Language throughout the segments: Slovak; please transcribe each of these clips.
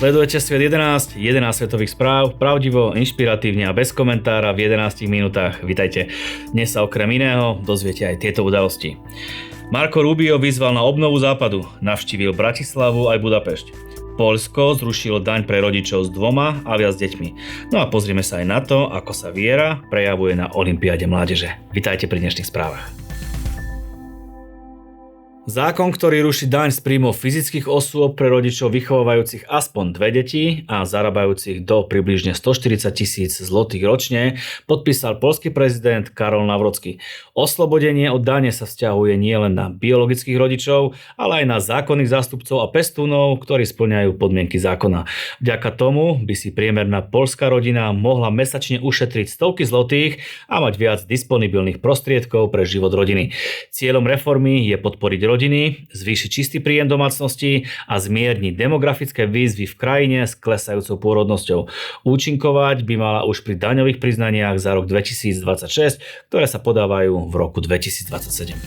Sledujete Svet 11, 11 svetových správ, pravdivo, inšpiratívne a bez komentára v 11 minútach. Vitajte. Dnes sa okrem iného dozviete aj tieto udalosti. Marco Rubio vyzval na obnovu Západu, navštívil Bratislavu aj Budapešť. Poľsko zrušilo daň pre rodičov s 2 a viac deťmi. No a pozrieme sa aj na to, ako sa viera prejavuje na olympiáde mládeže. Vitajte pri dnešných správach. Zákon, ktorý ruší daň z príjmov fyzických osôb pre rodičov vychovávajúcich aspoň 2 deti a zarábajúcich do približne 140 000 zlotých ročne, podpísal poľský prezident Karol Nawrocki. Oslobodenie od dane sa vzťahuje nielen na biologických rodičov, ale aj na zákonných zástupcov a pestúnov, ktorí spĺňajú podmienky zákona. Vďaka tomu by si priemerná poľská rodina mohla mesačne ušetriť stovky zlotých a mať viac disponibilných prostriedkov pre život rodiny. Cieľom reformy je podporiť rodiny, zvýšiť čistý príjem domácnosti a zmierniť demografické výzvy v krajine s klesajúcou pôrodnosťou. Účinkovať by mala už pri daňových priznaniach za rok 2026, ktoré sa podávajú v roku 2027.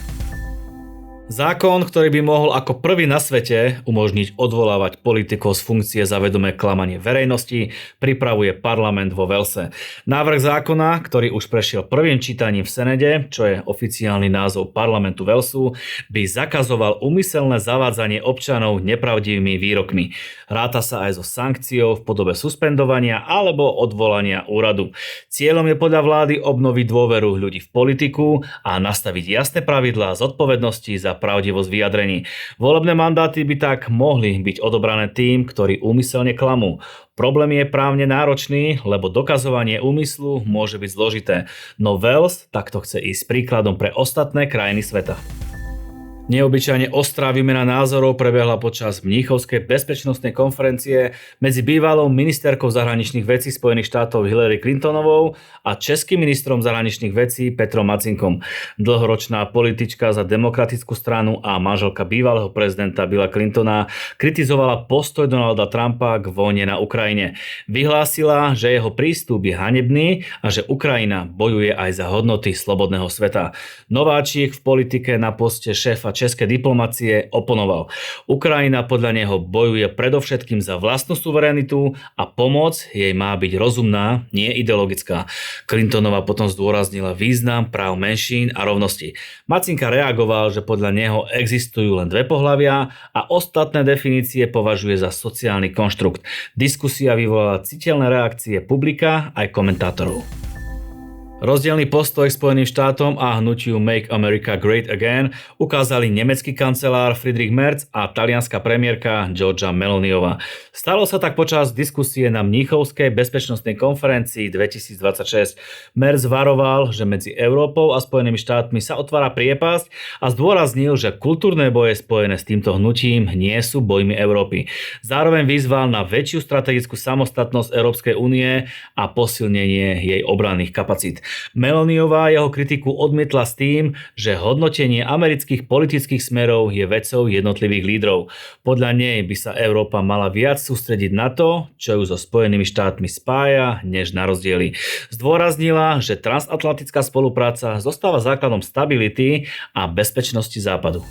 Zákon, ktorý by mohol ako prvý na svete umožniť odvolávať politikov z funkcie za vedomé klamanie verejnosti, pripravuje parlament vo Walese. Návrh zákona, ktorý už prešiel prvým čítaním v Senede, čo je oficiálny názov parlamentu Walesu, by zakazoval úmyselné zavádzanie občanov nepravdivými výrokmi. Ráta sa aj so sankciou v podobe suspendovania alebo odvolania úradu. Cieľom je podľa vlády obnoviť dôveru ľudí v politiku a nastaviť jasné pravidlá zodpovednosti za pravdivosť vyjadrení. Volebné mandáty by tak mohli byť odobrané tým, ktorí úmyselne klamú. Problém je právne náročný, lebo dokazovanie úmyslu môže byť zložité. No Wales takto chce ísť príkladom pre ostatné krajiny sveta. Neobyčajne ostrá výmena názorov prebehla počas Mníchovskej bezpečnostnej konferencie medzi bývalou ministerkou zahraničných vecí Spojených štátov Hillary Clintonovou a českým ministrom zahraničných vecí Petrom Macinkom. Dlhoročná politička za demokratickú stranu a manželka bývalého prezidenta Billa Clintona kritizovala postoj Donalda Trumpa k vojne na Ukrajine. Vyhlásila, že jeho prístup je hanebný a že Ukrajina bojuje aj za hodnoty slobodného sveta. Nováčik v politike na poste šéfa českej diplomacie oponoval. Ukrajina podľa neho bojuje predovšetkým za vlastnú suverenitu a pomoc jej má byť rozumná, nie ideologická. Clintonová potom zdôraznila význam práv menšín a rovnosti. Macinka reagoval, že podľa neho existujú len 2 pohlavia a ostatné definície považuje za sociálny konštrukt. Diskusia vyvolala citeľné reakcie publika aj komentátorov. Rozdielny postoj k Spojeným štátom a hnutiu Make America Great Again ukázali nemecký kancelár Friedrich Merz a talianska premiérka Giorgia Meloniová. Stalo sa tak počas diskusie na Mníchovskej bezpečnostnej konferencii 2026. Merz varoval, že medzi Európou a Spojenými štátmi sa otvára priepasť a zdôraznil, že kultúrne boje spojené s týmto hnutím nie sú bojmi Európy. Zároveň vyzval na väčšiu strategickú samostatnosť Európskej únie a posilnenie jej obranných kapacít. Meloniová jeho kritiku odmietla s tým, že hodnotenie amerických politických smerov je vecou jednotlivých lídrov. Podľa nej by sa Európa mala viac sústrediť na to, čo ju so Spojenými štátmi spája, než na rozdiely. Zdôraznila, že transatlantická spolupráca zostáva základom stability a bezpečnosti Západu.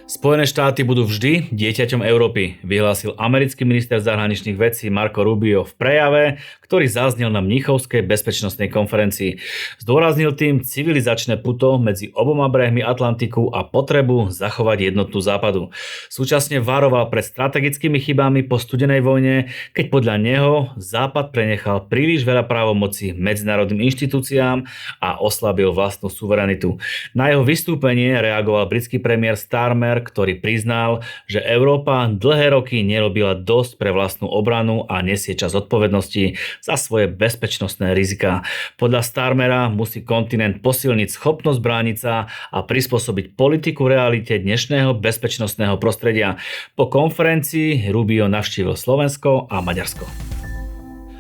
Spojené štáty budú vždy dieťaťom Európy, vyhlásil americký minister zahraničných vecí Marco Rubio v prejave, ktorý zaznel na Mníchovskej bezpečnostnej konferencii. Zdôraznil tým civilizačné puto medzi oboma brehmi Atlantiku a potrebu zachovať jednotu Západu. Súčasne varoval pred strategickými chybami po studenej vojne, keď podľa neho Západ prenechal príliš veľa právomocí medzinárodným inštitúciám a oslabil vlastnú suverenitu. Na jeho vystúpenie reagoval britský premiér Starmer, ktorý priznal, že Európa dlhé roky nerobila dosť pre vlastnú obranu a nesie časť odpovednosti za svoje bezpečnostné riziká. Podľa Starmera musí kontinent posilniť schopnosť brániť sa a prispôsobiť politiku realite dnešného bezpečnostného prostredia. Po konferencii Rubio navštívil Slovensko a Maďarsko.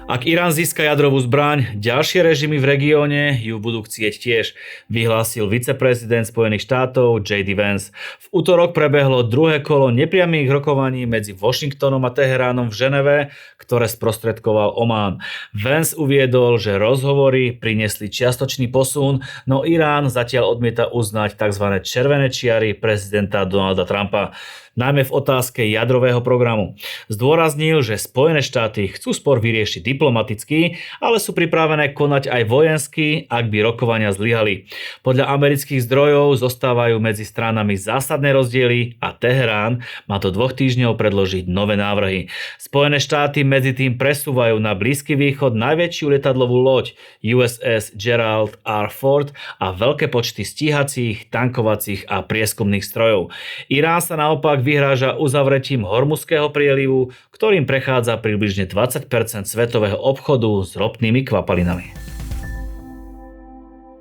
Ak Irán získa jadrovú zbraň, ďalšie režimy v regióne ju budú chcieť tiež, vyhlásil viceprezident Spojených štátov J.D. Vance. V utorok prebehlo druhé kolo nepriamych rokovaní medzi Washingtonom a Teheránom v Ženeve, ktoré sprostredkoval Omán. Vance uviedol, že rozhovory priniesli čiastočný posun, no Irán zatiaľ odmieta uznať tzv. Červené čiary prezidenta Donalda Trumpa. najmä v otázke jadrového programu. Zdôraznil, že Spojené štáty chcú spor vyriešiť diplomaticky, ale sú pripravené konať aj vojensky, ak by rokovania zlyhali. Podľa amerických zdrojov zostávajú medzi stranami zásadné rozdiely a Teherán má do 2 týždňov predložiť nové návrhy. Spojené štáty medzi tým presúvajú na Blízky východ najväčšiu lietadlovú loď USS Gerald R. Ford a veľké počty stíhacích, tankovacích a prieskumných strojov. Irán sa naopak vyhráža uzavretím Hormuzského prielivu, ktorým prechádza približne 20% svetového obchodu s ropnými kvapalinami.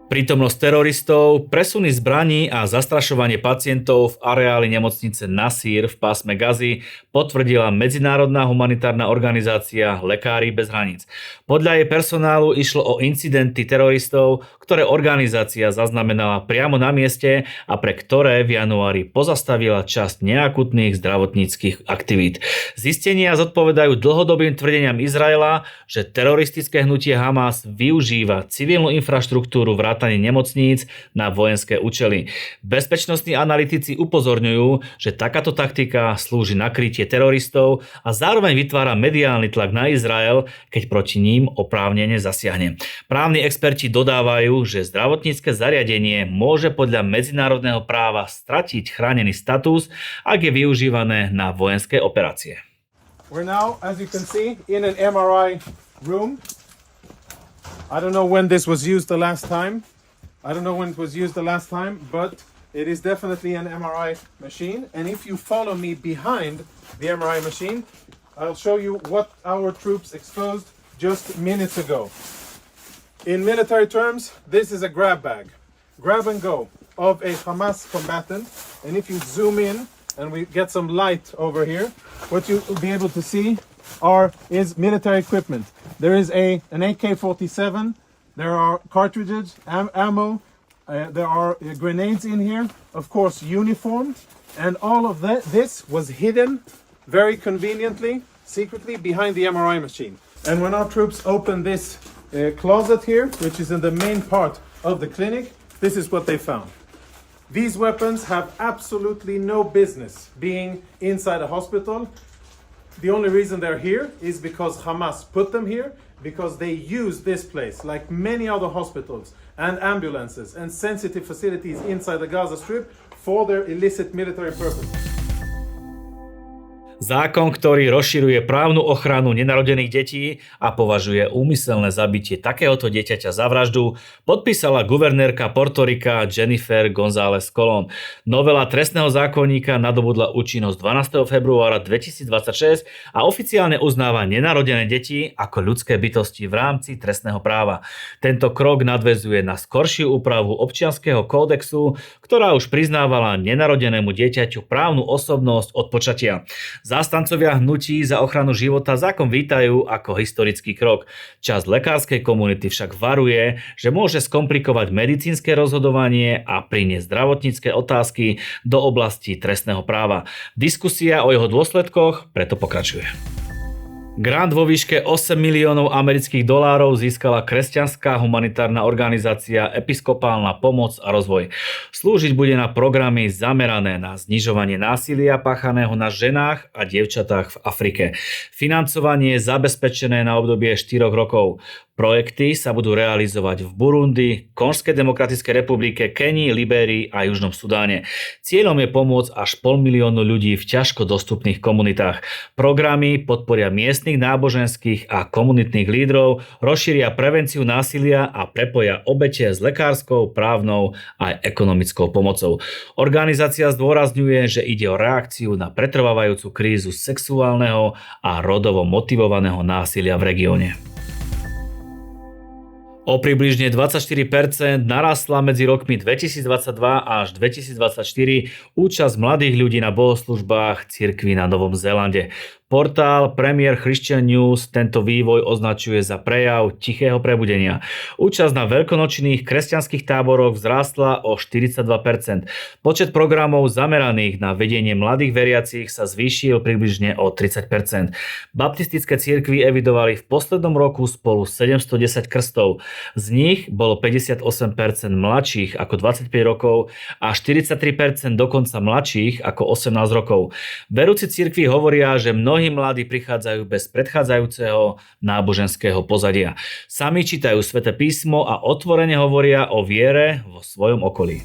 Prítomnosť teroristov, presuny zbraní a zastrašovanie pacientov v areáli nemocnice Nasír v pásme Gazy potvrdila medzinárodná humanitárna organizácia Lekári bez hraníc. Podľa jej personálu išlo o incidenty teroristov, ktoré organizácia zaznamenala priamo na mieste a pre ktoré v januári pozastavila časť neakutných zdravotníckych aktivít. Zistenia zodpovedajú dlhodobým tvrdeniam Izraela, že teroristické hnutie Hamas využíva civilnú infraštruktúru vrátane nemocníc na vojenské účely. Bezpečnostní analytici upozorňujú, že takáto taktika slúži na krytie teroristov a zároveň vytvára mediálny tlak na Izrael, keď proti ním oprávnene zasiahne. Právni experti dodávajú, že zdravotnícke zariadenie môže podľa medzinárodného práva stratiť chránený status, ak je využívané na vojenské operácie. We're now, as you can see, in an MRI room. I don't know when this was used the last time. But it is definitely an MRI machine. And if you follow me behind the MRI machine, I'll show you what our troops exposed just minutes ago. In military terms, this is a grab bag, grab and go of a Hamas combatant. And if you zoom in and we get some light over here, what you'll be able to see is military equipment. There is an AK-47. There are cartridges, ammo, there are grenades in here, of course uniform, and all of this was hidden very conveniently, secretly behind the MRI machine. And when our troops opened this closet here, which is in the main part of the clinic, this is what they found. These weapons have absolutely no business being inside a hospital. The only reason they're here is because Hamas put them here, because they use this place, like many other hospitals and ambulances and sensitive facilities inside the Gaza Strip, for their illicit military purposes. Zákon, ktorý rozširuje právnu ochranu nenarodených detí a považuje úmyselné zabitie takéhoto dieťaťa za vraždu, podpísala guvernérka Portorika Jennifer González Colón. Novela trestného zákonníka nadobudla účinnosť 12. februára 2026 a oficiálne uznáva nenarodené deti ako ľudské bytosti v rámci trestného práva. Tento krok nadväzuje na skoršiu úpravu občianskeho kódexu, ktorá už priznávala nenarodenému dieťaťu právnu osobnosť od počatia. Zástancovia hnutí za ochranu života zákon vítajú ako historický krok. Časť lekárskej komunity však varuje, že môže skomplikovať medicínske rozhodovanie a priniesť zdravotnícke otázky do oblasti trestného práva. Diskusia o jeho dôsledkoch preto pokračuje. Grant vo výške $8 miliónov amerických dolárov získala kresťanská humanitárna organizácia Episkopálna pomoc a rozvoj. Slúžiť bude na programy zamerané na znižovanie násilia páchaného na ženách a dievčatách v Afrike. Financovanie je zabezpečené na obdobie 4 rokov. Projekty sa budú realizovať v Burundi, Konžskej demokratickej republike, Kenii, Libérii a Južnom Sudáne. Cieľom je pomôcť až 500 000 ľudí v ťažko dostupných komunitách. Programy podporia miestnych náboženských a komunitných lídrov, rozšíria prevenciu násilia a prepoja obete s lekárskou, právnou a ekonomickou pomocou. Organizácia zdôrazňuje, že ide o reakciu na pretrvávajúcu krízu sexuálneho a rodovo motivovaného násilia v regióne. O približne 24% narastla medzi rokmi 2022 až 2024 účasť mladých ľudí na bohoslúžbách cirkví na Novom Zélande. Portál Premier Christian News tento vývoj označuje za prejav tichého prebudenia. Účasť na veľkonočných kresťanských táboroch vzrástla o 42%. Počet programov zameraných na vedenie mladých veriacich sa zvýšil približne o 30%. Baptistické cirkvi evidovali v poslednom roku spolu 710 krstov. Z nich bolo 58% mladších ako 25 rokov a 43% dokonca mladších ako 18 rokov. Verúci cirkvi hovoria, že mnohí mladí prichádzajú bez predchádzajúceho náboženského pozadia. Sami čítajú Sväté písmo a otvorene hovoria o viere vo svojom okolí.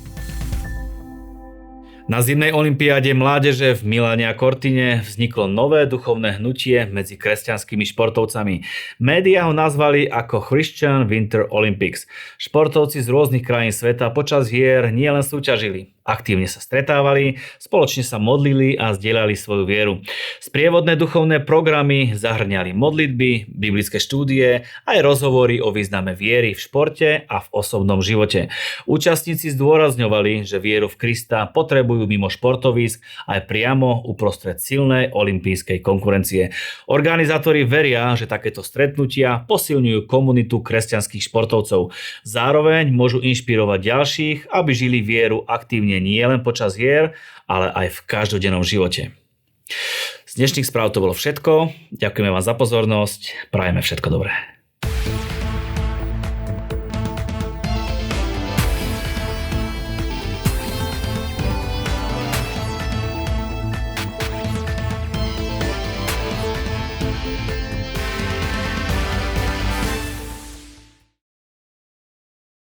Na zimnej olympiáde mládeže v Miláne a Cortine vzniklo nové duchovné hnutie medzi kresťanskými športovcami. Médiá ho nazvali ako Christian Winter Olympics. Športovci z rôznych krajín sveta počas hier nielen súťažili, aktívne sa stretávali, spoločne sa modlili a zdieľali svoju vieru. Sprievodné duchovné programy zahŕňali modlitby, biblické štúdie, aj rozhovory o význame viery v športe a v osobnom živote. Účastníci zdôrazňovali, že vieru v Krista potrebujú mimo športovísk aj priamo uprostred silnej olympijskej konkurencie. Organizátori veria, že takéto stretnutia posilňujú komunitu kresťanských športovcov. Zároveň môžu inšpirovať ďalších, aby žili vieru aktívne nie len počas hier, ale aj v každodennom živote. Z dnešných správ to bolo všetko. Ďakujeme vám za pozornosť. Prajeme všetko dobré.